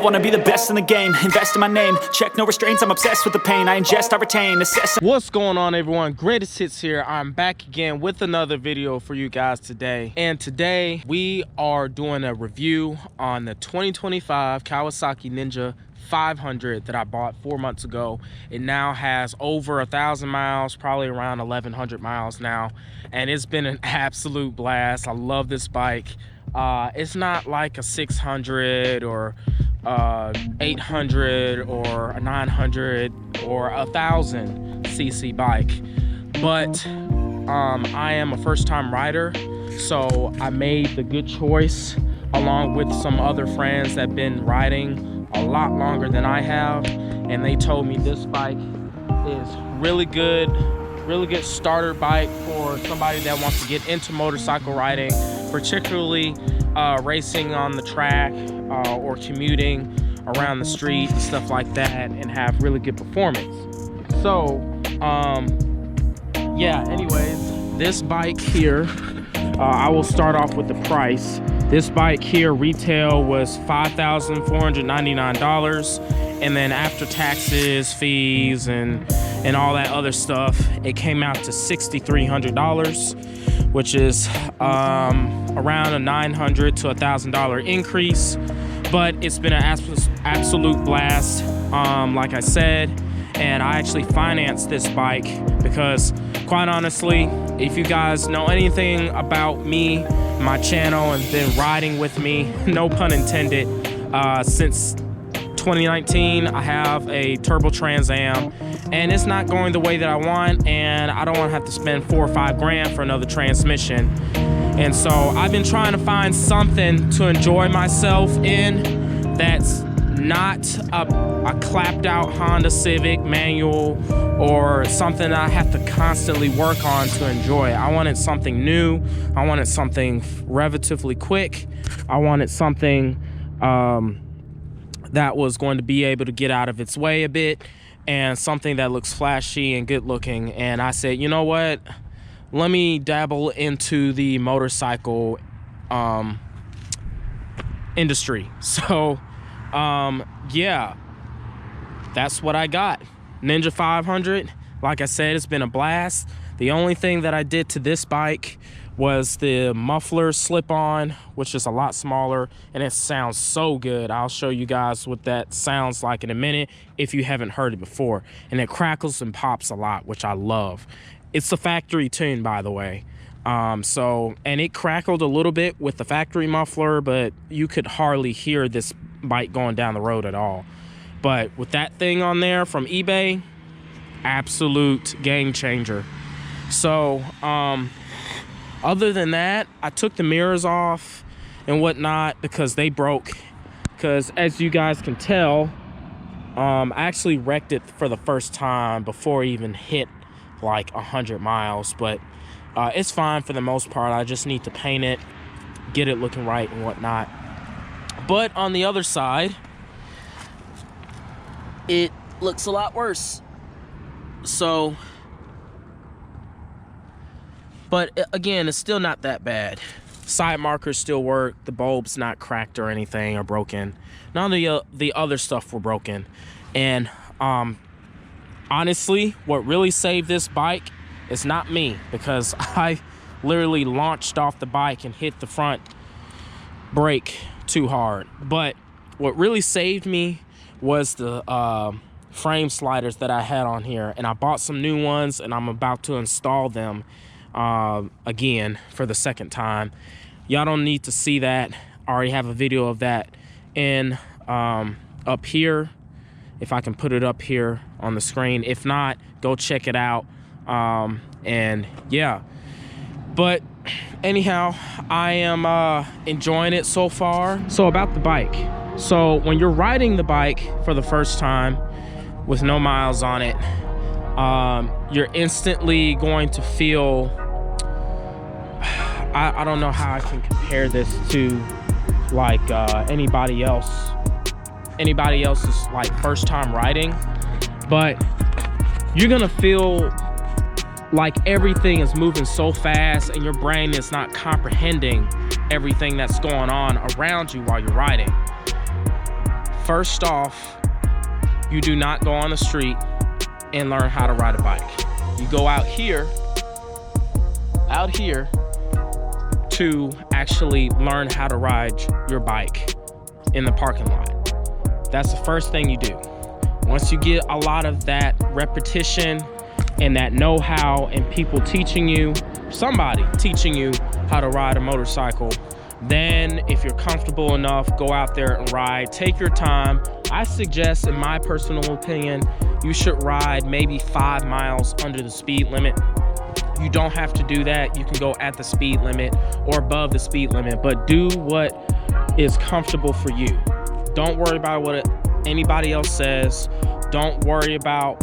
Wanna be the best in the game, invest in my name, check no restraints, I'm obsessed with the pain, I ingest, I retain, assess. What's going on, everyone? Greatest Hits here. I'm back again with another video for you guys today. And today we are doing a review on the 2025 Kawasaki Ninja 500 that I bought 4 months ago. It now has over 1,000 miles, probably around 1,100 miles now, and it's been an absolute blast. I love this bike. It's not like a 600 or 800 or a 900 or 1,000 cc bike, but I am a first-time rider, so I made the good choice along with some other friends that have been riding a lot longer than I have, and they told me this bike is really good starter bike for somebody that wants to get into motorcycle riding, particularly racing on the track or commuting around the street and stuff like that, and have really good performance. So yeah, anyways, this bike here, I will start off with the price. This bike here retail was $5,499, and then after taxes, fees, and all that other stuff, it came out to $6,300, which is around a $900 to $1,000 increase. But it's been an absolute blast, like I said, and I actually financed this bike because, quite honestly, if you guys know anything about me, my channel, and been riding with me, no pun intended, since 2019, I have a turbo Trans Am, and it's not going the way that I want, and I don't want to have to spend $4 or $5 grand for another transmission. And so I've been trying to find something to enjoy myself in that's not a clapped out Honda Civic manual or something I have to constantly work on to enjoy. I wanted something new. I wanted something relatively quick. I wanted something that was going to be able to get out of its way a bit, and something that looks flashy and good looking. And I said, you know what? Let me dabble into the motorcycle industry. So yeah, that's what I got. Ninja 500. Like I said, it's been a blast. The only thing that I did to this bike was the muffler slip-on, which is a lot smaller, and it sounds so good. I'll show you guys what that sounds like in a minute if you haven't heard it before. And it crackles and pops a lot, which I love. It's a factory tune, by the way. And it crackled a little bit with the factory muffler, but you could hardly hear this bike going down the road at all. But with that thing on there from eBay, absolute game changer. So other than that, I took the mirrors off and whatnot because they broke. Because as you guys can tell, I actually wrecked it for the first time before it even hit like 100 miles. But it's fine for the most part. I just need to paint it, get it looking right and whatnot. But on the other side, it looks a lot worse. So, but again, it's still not that bad. Side markers still work. The bulb's not cracked or anything or broken. None of the other stuff were broken. And honestly, what really saved this bike is not me, because I literally launched off the bike and hit the front brake too hard. But what really saved me was the frame sliders that I had on here, and I bought some new ones, and I'm about to install them again for the second time. Y'all don't need to see that. I already have a video of that in up here, if I can put it up here on the screen. If not, go check it out. And yeah, but anyhow, I am enjoying it so far. So about the bike, so when you're riding the bike for the first time with no miles on it, you're instantly going to feel, I don't know how I can compare this to like anybody else's like first time riding, but you're gonna feel like everything is moving so fast and your brain is not comprehending everything that's going on around you while you're riding. First off, you do not go on the street and learn how to ride a bike. You go out here to actually learn how to ride your bike in the parking lot. That's the first thing you do. Once you get a lot of that repetition and that know-how and people teaching you, somebody teaching you how to ride a motorcycle, then if you're comfortable enough, go out there and ride. Take your time. I suggest, in my personal opinion, you should ride maybe 5 miles under the speed limit. You don't have to do that. You can go at the speed limit or above the speed limit, but do what is comfortable for you. Don't worry about what anybody else says. Don't worry about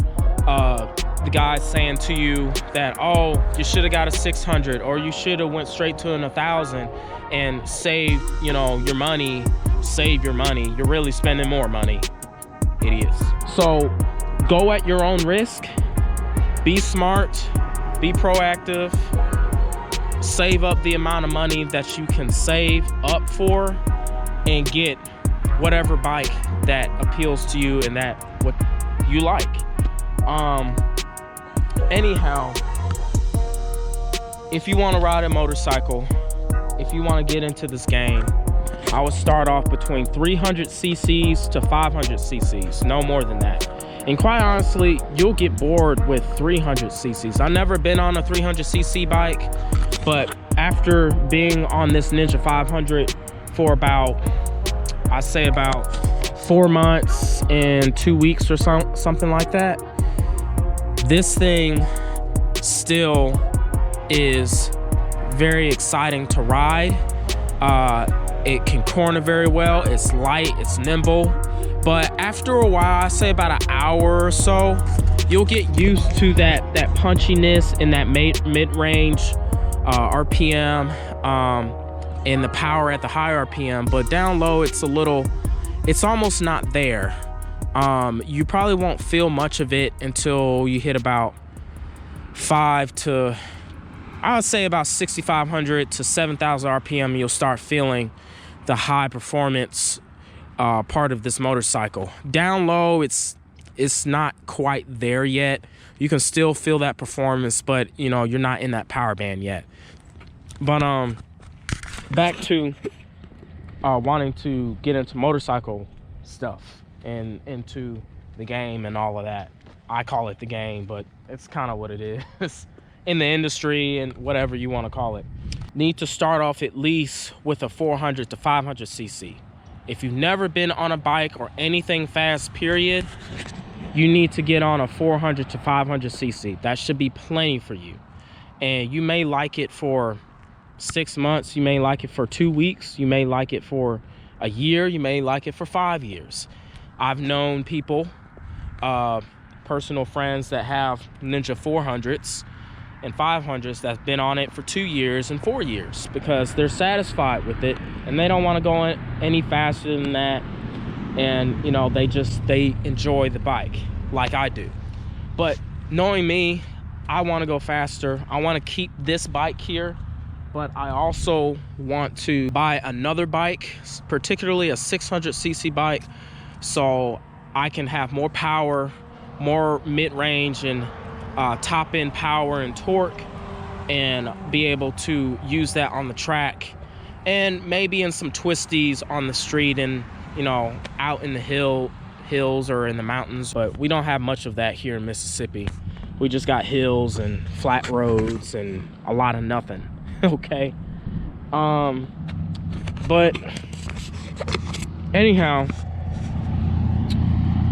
the guy saying to you that, oh, you should have got a 600 or you should have went straight to an 1,000 and saved, you know, your money. Save your money. You're really spending more money, idiots. So go at your own risk. Be smart. Be proactive. Save up the amount of money that you can save up for and get whatever bike that appeals to you and that what you like. Anyhow, if you want to ride a motorcycle, if you want to get into this game, I would start off between 300 cc's to 500 cc's, no more than that. And quite honestly, you'll get bored with 300 cc's. I've never been on a 300 cc bike, but after being on this Ninja 500 for about, I say about 4 months and 2 weeks or something like that, this thing still is very exciting to ride. It can corner very well. It's light, it's nimble. But after a while, I say about an hour or so, you'll get used to that punchiness and that mid-range RPM and the power at the high RPM. But down low, it's almost not there. You probably won't feel much of it until you hit about 5 to, I would say about 6,500 to 7,000 RPM. You'll start feeling the high performance part of this motorcycle. Down low, it's not quite there yet. You can still feel that performance, but you know, you're not in that power band yet. But back to wanting to get into motorcycle stuff and into the game and all of that. I call it the game, but it's kind of what it is in the industry and whatever you want to call it. Need to start off at least with a 400 to 500 cc. If you've never been on a bike or anything fast, period, you need to get on a 400 to 500 cc. That should be plenty for you. And you may like it for 6 months. You may like it for 2 weeks. You may like it for a year. You may like it for 5 years. I've known people, personal friends that have Ninja 400s and 500s that's been on it for 2 years and 4 years because they're satisfied with it and they don't want to go any faster than that. And you know, they enjoy the bike like I do. But knowing me, I want to go faster. I want to keep this bike here, but I also want to buy another bike, particularly a 600 cc bike, so I can have more power, more mid-range and top end power and torque, and be able to use that on the track and maybe in some twisties on the street and, you know, out in the hills or in the mountains. But we don't have much of that here in Mississippi. We just got hills and flat roads and a lot of nothing. Okay. But anyhow,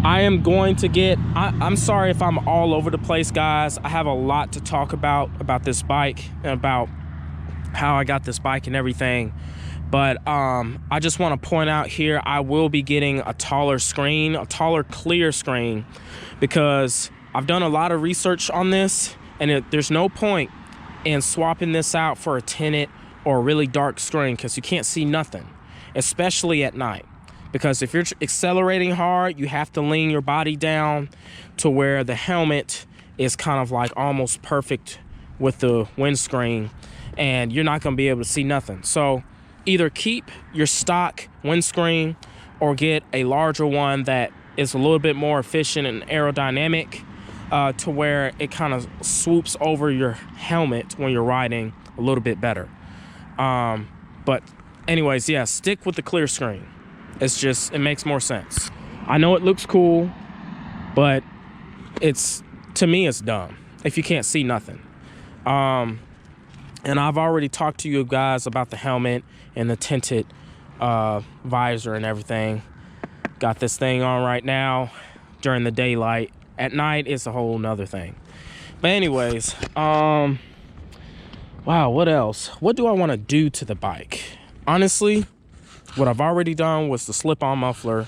I am going to get, I'm sorry if I'm all over the place, guys. I have a lot to talk about this bike and about how I got this bike and everything. But I just want to point out here, I will be getting a taller screen, a taller clear screen, because I've done a lot of research on this, and there's no point in swapping this out for a tinted or a really dark screen because you can't see nothing, especially at night. Because if you're accelerating hard, you have to lean your body down to where the helmet is kind of like almost perfect with the windscreen, and you're not going to be able to see nothing. So either keep your stock windscreen or get a larger one that is a little bit more efficient and aerodynamic, to where it kind of swoops over your helmet when you're riding a little bit better. But anyways, yeah, stick with the clear screen. It makes more sense. I know it looks cool, but to me it's dumb if you can't see nothing. And I've already talked to you guys about the helmet and the tinted visor and everything. Got this thing on right now during the daylight. At night, it's a whole nother thing. But anyways, wow, what else? What do I want to do to the bike? Honestly, what I've already done was the slip-on muffler.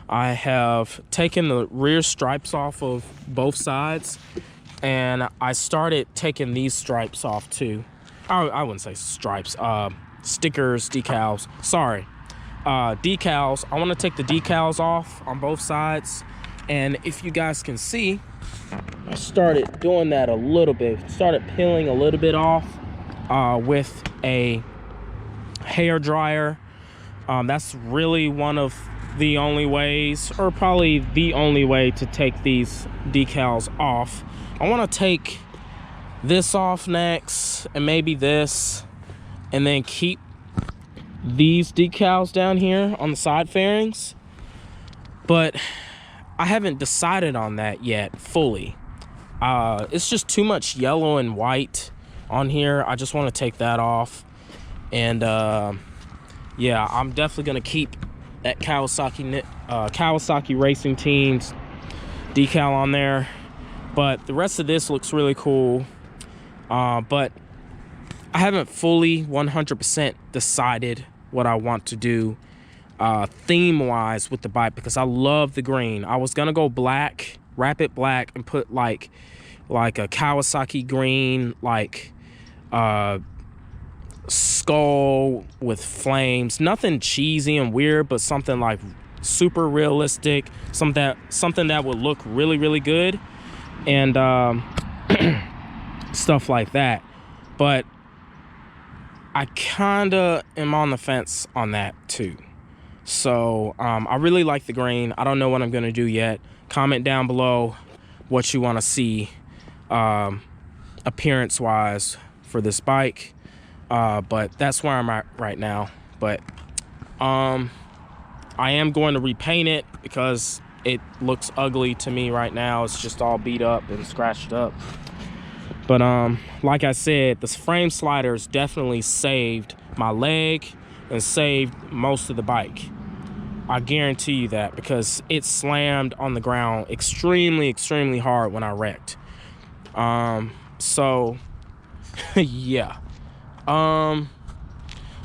I have taken the rear stripes off of both sides, and I started taking these stripes off too. I wouldn't say stripes, stickers, decals, sorry. Decals, I want to take the decals off on both sides. And if you guys can see, I started doing that a little bit. Started peeling a little bit off with a hair dryer. That's really one of the only ways, or probably the only way, to take these decals off. I want to take this off next, and maybe this, and then keep these decals down here on the side fairings. But I haven't decided on that yet fully. It's just too much yellow and white on here. I just want to take that off. And yeah, I'm definitely gonna keep that Kawasaki Racing Team's decal on there. But the rest of this looks really cool. But I haven't fully 100% decided what I want to do theme-wise with the bike, because I love the green. I was gonna go black, wrap it black, and put like a Kawasaki green, like skull with flames. Nothing cheesy and weird, but something like super realistic, something that would look really, really good, and stuff like that. But I kinda am on the fence on that too. So I really like the green. I don't know what I'm gonna do yet. Comment down below what you want to see appearance wise for this bike. But that's where I'm at right now. But I am going to repaint it because it looks ugly to me right now. It's just all beat up and scratched up. But like I said, the frame sliders definitely saved my leg and saved most of the bike. I guarantee you that, because it slammed on the ground extremely, extremely hard when I wrecked. So yeah.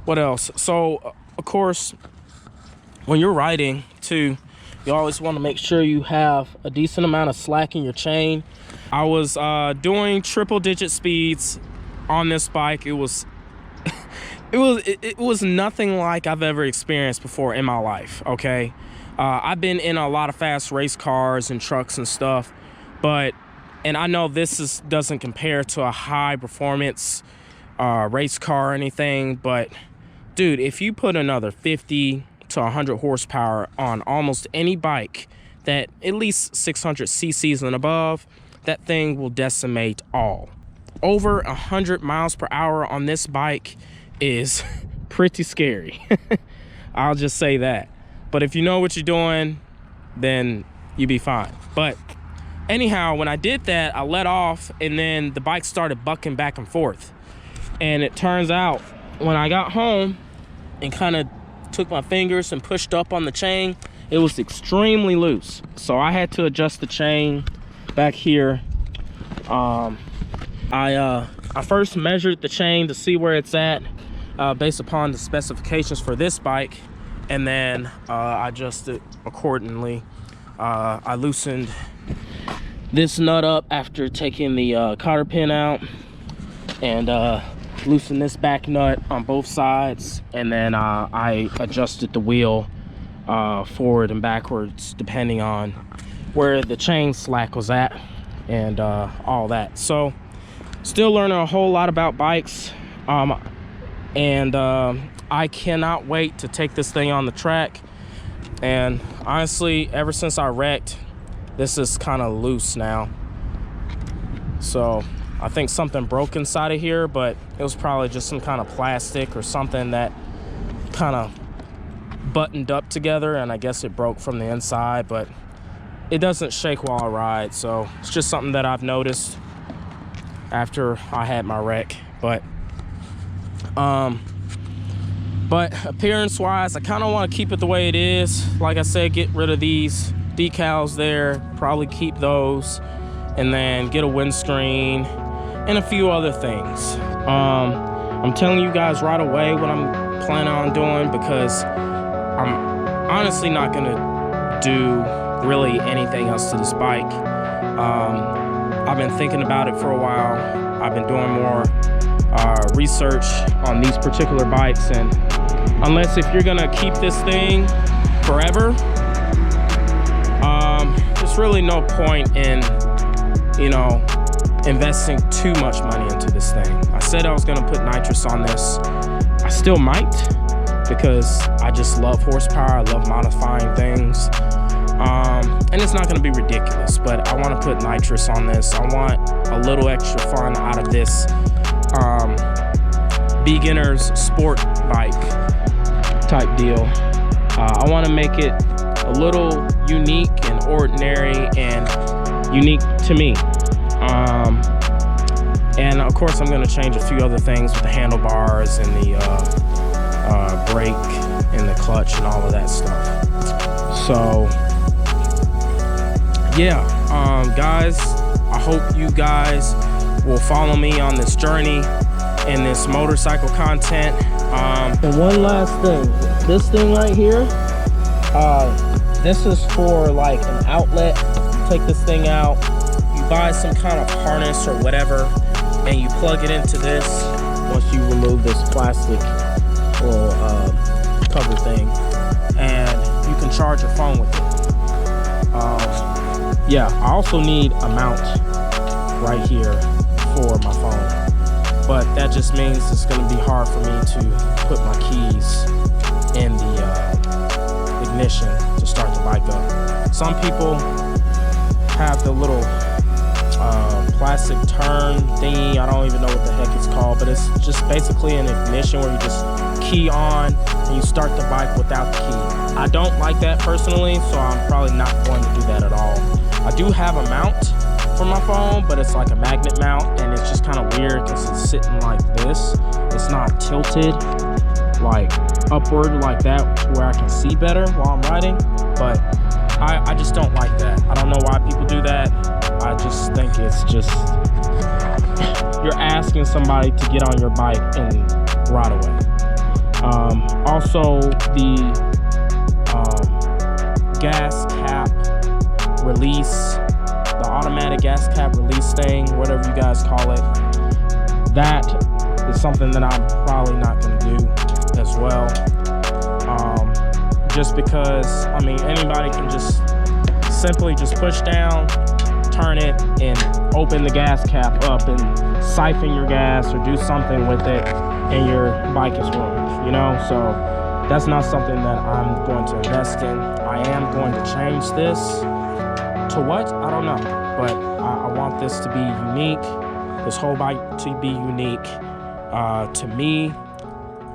What else? So of course, when you're riding too, you always want to make sure you have a decent amount of slack in your chain. I was doing triple digit speeds on this bike. It was it was nothing like I've ever experienced before in my life. Okay, I've been in a lot of fast race cars and trucks and stuff, and I know this doesn't compare to a high performance race car or anything, but dude, if you put another 50 to 100 horsepower on almost any bike that at least 600 cc's and above, that thing will decimate all. Over 100 miles per hour on this bike is pretty scary. I'll just say that. But if you know what you're doing, then you'll be fine. But anyhow, when I did that, I let off, and then the bike started bucking back and forth. And it turns out when I got home and kind of took my fingers and pushed up on the chain, it was extremely loose. So I had to adjust the chain back here. I first measured the chain to see where it's at based upon the specifications for this bike, and then I adjusted accordingly. I loosened this nut up after taking the cotter pin out, and loosened this back nut on both sides, and then I adjusted the wheel forward and backwards depending on where the chain slack was at, and all that. So still learning a whole lot about bikes, and I cannot wait to take this thing on the track. And honestly, ever since I wrecked, this is kind of loose now. So I think something broke inside of here, but it was probably just some kind of plastic or something that kind of buttoned up together, and I guess it broke from the inside, but it doesn't shake while I ride. So it's just something that I've noticed after I had my wreck. But appearance wise, I kind of want to keep it the way it is. Like I said, get rid of these decals there, probably keep those, and then get a windscreen and a few other things. I'm telling you guys right away what I'm planning on doing, because I'm honestly not gonna do really anything else to this bike. I've been thinking about it for a while. I've been doing more research on these particular bikes, and unless if you're gonna keep this thing forever, there's really no point in, you know, investing too much money into this thing. I said I was gonna put nitrous on this. I still might, because I just love horsepower. I love modifying things. And it's not gonna be ridiculous, but I wanna put nitrous on this. I want a little extra fun out of this beginner's sport bike type deal. I wanna make it a little unique and ordinary and unique to me. And of course I'm gonna change a few other things with the handlebars and the brake and the clutch and all of that stuff. So yeah, guys, I hope you guys will follow me on this journey and this motorcycle content. And one last thing, this thing right here, this is for like an outlet. You take this thing out, you buy some kind of harness or whatever, and you plug it into this once you remove this plastic little cover thing, and you can charge your phone with it. Yeah, I also need a mount right here for my phone, but that just means it's going to be hard for me to put my keys in the ignition to start the bike up. Some people have the little plastic turn thingy. I don't even know what the heck it's called, but it's just basically an ignition where you just key on and you start the bike without the key. I don't like that personally, so I'm probably not going to do that at all. I do have a mount for my phone, but it's like a magnet mount, and it's just kind of weird because it's sitting like this. It's not tilted like upward like that where I can see better while I'm riding, but I just don't like that. I don't know why people do that. I just think it's just, you're asking somebody to get on your bike and ride away. Also, the gas cap release, the automatic gas cap release thing, whatever you guys call it, that is something that I'm probably not going to do as well. Just because, I mean, anybody can just simply just push down, turn it, and open the gas cap up and siphon your gas or do something with it, and your bike is ruined, you know? So that's not something that I'm going to invest in. I am going to change this to what? I don't know, but I want this to be unique, this whole bike to be unique to me.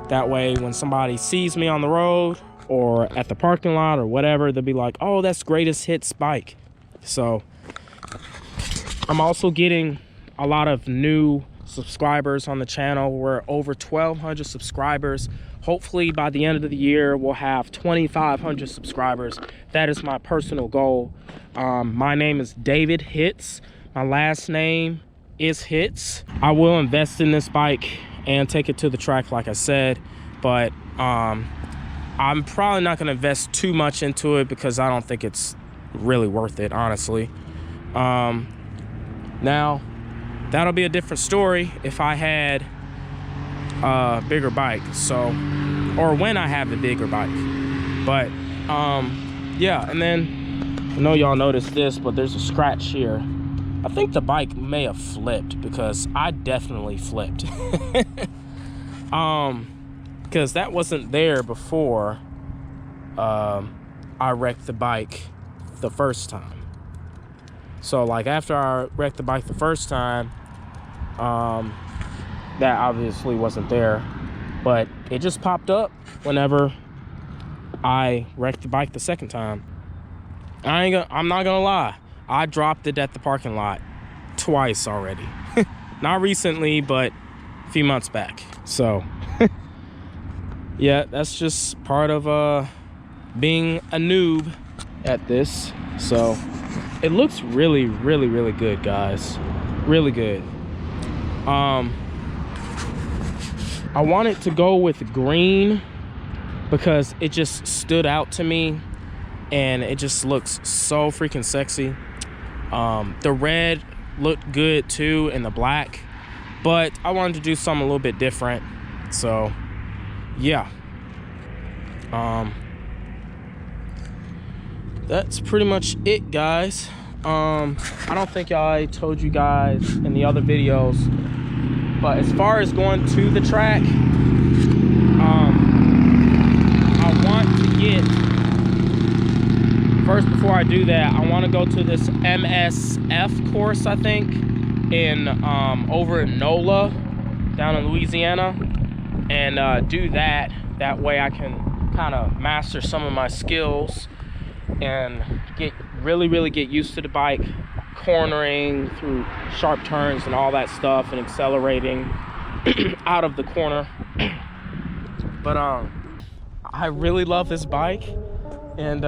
That way, when somebody sees me on the road or at the parking lot or whatever, they'll be like, oh, that's Greatest Hits bike. So I'm also getting a lot of new subscribers on the channel. We're over 1,200 subscribers. Hopefully by the end of the year, we'll have 2,500 subscribers. That is my personal goal. My name is David Hits. My last name is Hits. I will invest in this bike and take it to the track, like I said, but I'm probably not going to invest too much into it because I don't think it's really worth it, honestly. Now, that'll be a different story if I had a bigger bike, so, or when I have the bigger bike. But yeah, and then I know y'all noticed this, but there's a scratch here. I think the bike may have flipped because I definitely flipped. Because that wasn't there before. I wrecked the bike the first time. So like after I wrecked the bike the first time, that obviously wasn't there, but it just popped up whenever I wrecked the bike the second time. I'm not gonna lie, I dropped it at the parking lot twice already. Not recently, but a few months back. So yeah, that's just part of being a noob at this. So it looks really, really, really good, guys. Really good. I wanted to go with green because it just stood out to me and it just looks so freaking sexy. The red looked good too, and the black, but I wanted to do something a little bit different. So yeah, that's pretty much it, guys. I don't think I told you guys in the other videos, but as far as going to the track, I want to get, first before I do that, I want to go to this MSF course, I think, in over in NOLA down in Louisiana, and do that. That way I can kind of master some of my skills and really get used to the bike, cornering through sharp turns and all that stuff, and accelerating out of the corner. But I really love this bike, and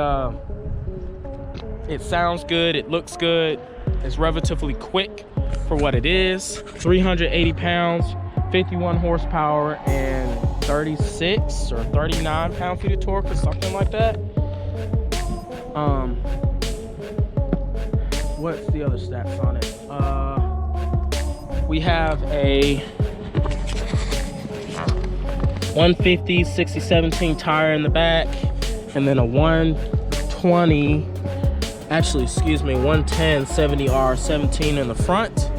it sounds good, it looks good, it's relatively quick for what it is. 380 pounds, 51 horsepower, and 36 or 39 pound-feet of torque or something like that. What's the other stats on it? We have a 150 60/17 tire in the back, and then a 120, actually, excuse me, 110 70R17 in the front.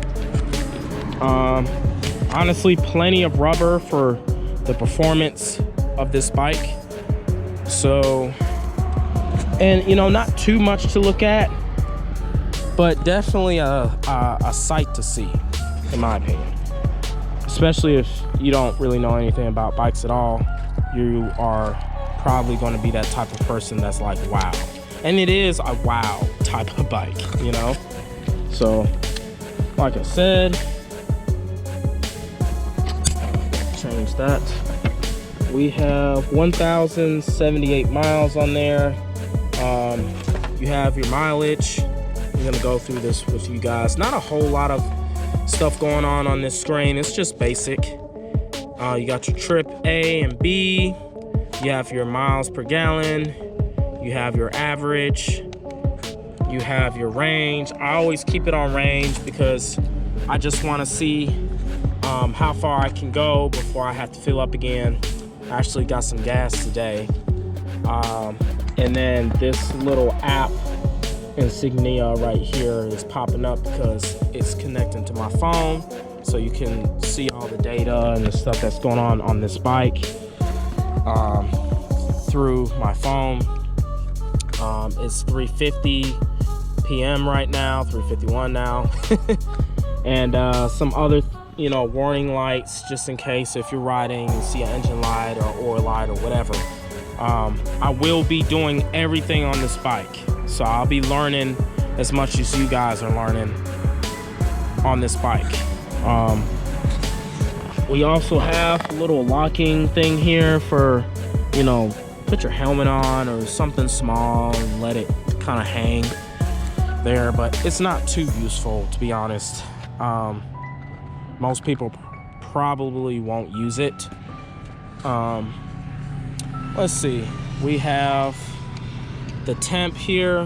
Honestly, plenty of rubber for the performance of this bike. So, and you know, not too much to look at, but definitely a sight to see, in my opinion. Especially if you don't really know anything about bikes at all, you are probably going to be that type of person that's like, wow. And it is a wow type of bike, you know? So, like I said, change that. We have 1,078 miles on there. You have your mileage. I'm gonna go through this with you guys. Not a whole lot of stuff going on this screen. It's just basic. You got your trip A and B. You have your miles per gallon. You have your average. You have your range. I always keep it on range because I just want to see how far I can go before I have to fill up again. I actually got some gas today. And then this little app insignia right here is popping up because it's connecting to my phone, so you can see all the data and the stuff that's going on this bike through my phone. It's 3:50 p.m. right now, 3:51 now. And some other, you know, warning lights, just in case if you're riding, you see an engine light or light or whatever. I will be doing everything on this bike, so I'll be learning as much as you guys are learning on this bike. We also have a little locking thing here for, you know, put your helmet on or something small and let it kind of hang there, but it's not too useful, to be honest. Most people probably won't use it. Let's see, we have the temp here,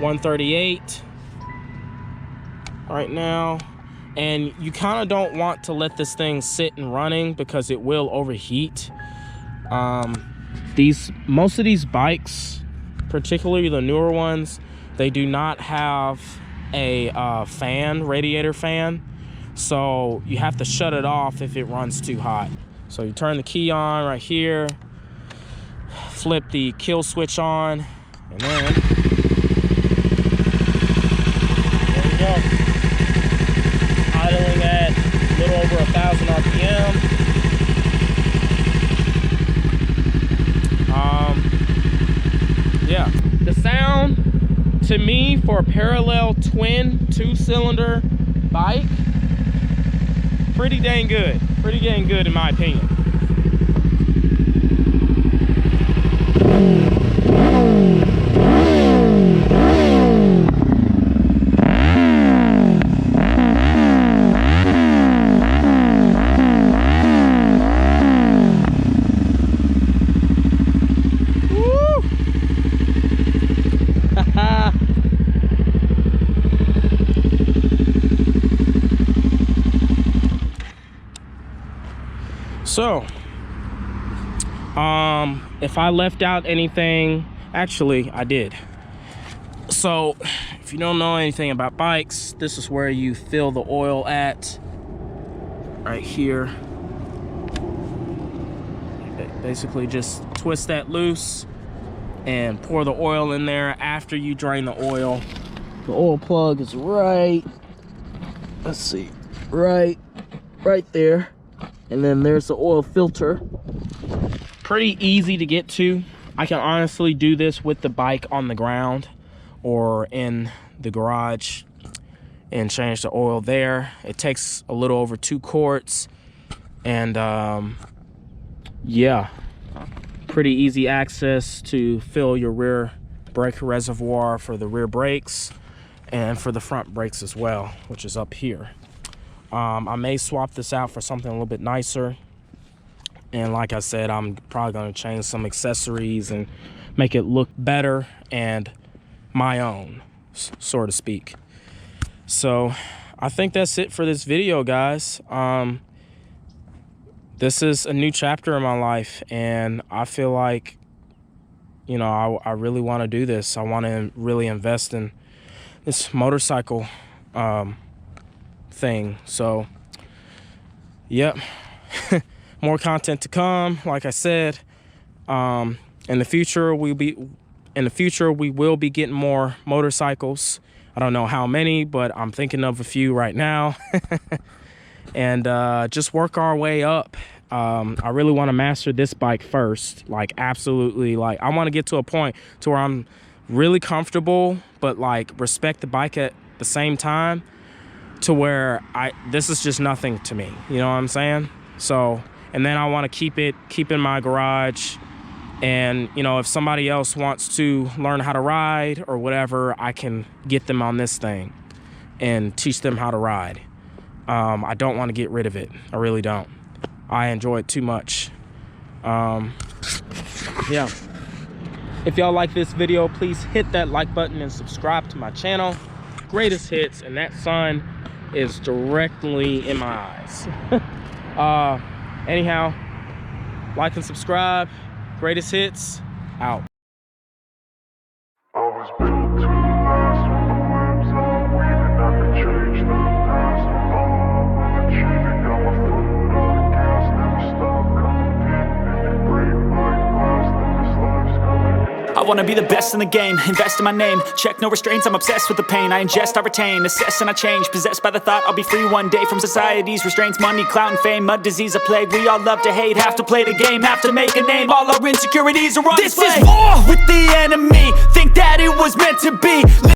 138 right now, and you kind of don't want to let this thing sit and running because it will overheat. Most of these bikes, particularly the newer ones, they do not have a radiator fan, so you have to shut it off if it runs too hot. So you turn the key on right here, flip the kill switch on, And then, there we go. Idling at a little over 1,000 RPM. Yeah, the sound to me for a parallel twin 2-cylinder bike, pretty dang good in my opinion. So, if I left out anything, actually I did. So, if you don't know anything about bikes, this is where you fill the oil at, right here. Basically just twist that loose and pour the oil in there after you drain the oil. The oil plug is right, let's see, right there. And then there's the oil filter. Pretty easy to get to. I can honestly do this with the bike on the ground or in the garage and change the oil there. It takes a little over 2 quarts. And yeah, pretty easy access to fill your rear brake reservoir for the rear brakes and for the front brakes as well, which is up here. I may swap this out for something a little bit nicer. And like I said, I'm probably going to change some accessories and make it look better and my own, so to speak. So I think that's it for this video, guys. This is a new chapter in my life, and I feel like, you know, I really want to do this. I want to really invest in this motorcycle thing. So yep. More content to come. Like I said, in the future we will be getting more motorcycles. I don't know how many, but I'm thinking of a few right now. And just work our way up. I really want to master this bike first, like absolutely. Like I want to get to a point to where I'm really comfortable, but like respect the bike at the same time, to where this is just nothing to me, you know what I'm saying? So, and then I want to keep in my garage, and you know, if somebody else wants to learn how to ride or whatever, I can get them on this thing and teach them how to ride. I don't want to get rid of it. I really don't. I enjoy it too much. Yeah. If y'all like this video, please hit that like button and subscribe to my channel. Greatest hits, and that sun is directly in my eyes. Anyhow, like and subscribe. Greatest hits, out. I was built to last when the webs are weaving. I could change the past with all I'm achieving. Got my foot on the gas, never stop competing. If you break my glass, then this life's gonna end. I wanna be the best in the game, invest in my name. Check no restraints, I'm obsessed with the pain. I ingest, I retain, assess and I change. Possessed by the thought I'll be free one day from society's restraints. Money, clout and fame, mud, disease, a plague. We all love to hate, have to play the game, have to make a name. All our insecurities are on display. This is war with the enemy, think that it was meant to be.